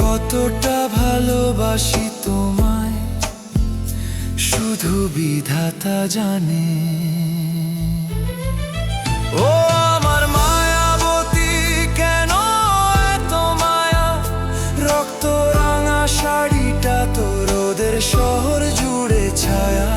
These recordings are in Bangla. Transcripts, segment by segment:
কতটা ভালোবাসি তোমায় শুধু বিধাতা জানে। ও আমার মায়াবতী, কেন এত মায়া? রক্ত রাঙা শাড়িটা তো রোদের শহর জুড়ে ছায়া।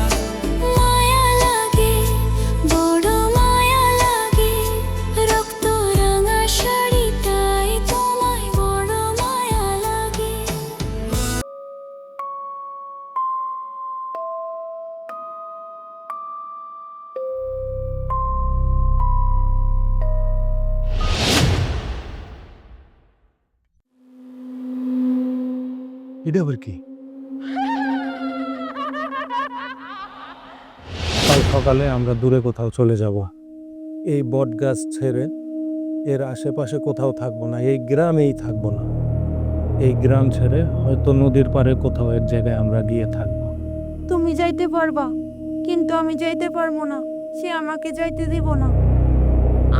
এটা আবার কি? কাল সকালে আমরা দূরে কোথাও চলে যাব। এই বট গাছ ছেড়ে এর আশেপাশে কোথাও থাকবো না, এই গ্রামেই থাকবো না। এই গ্রাম ছেড়ে হয়তো নদীর পাড়ে কোথাও এক জায়গায় আমরা গিয়ে থাকবো। তুমি যাইতে পারবা, কিন্তু আমি যাইতে পারবো না। সে আমাকে যাইতে দিব না।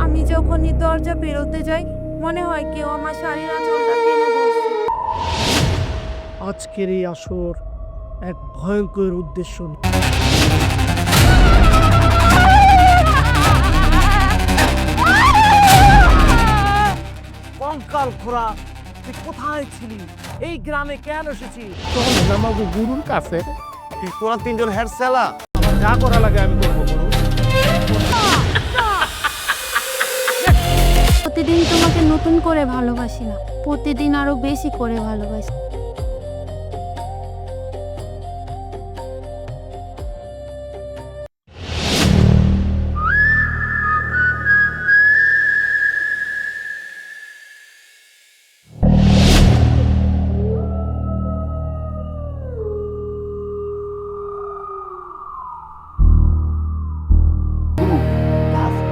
আমি যখনই দরজা পেরোতে যাই, মনে হয় কেউ আমার শাড়ির আঁচলটা টেনে ধরছে। আজকের এই আসর এক ভয়ঙ্কর উদ্দেশ্য নিয়ে। কঙ্কাল খোরা, তুই কোথায় ছিলি? এই গ্রামে কেন এসেছিস? আমাকে গুরুর কাছে তোরা তিনজন হেড সেলা। আমার যা করা লাগে আমি করবো। গুরু, প্রতিদিন তোমাকে নতুন করে ভালোবাসি না, প্রতিদিন আরো বেশি করে ভালোবাসি।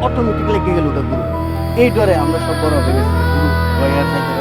অটোমেটিক লেগে গেল ওটা গুরু। এই ডরে আমরা সব বড় হয়ে গেছি গুরু। ভয় আর খাইতে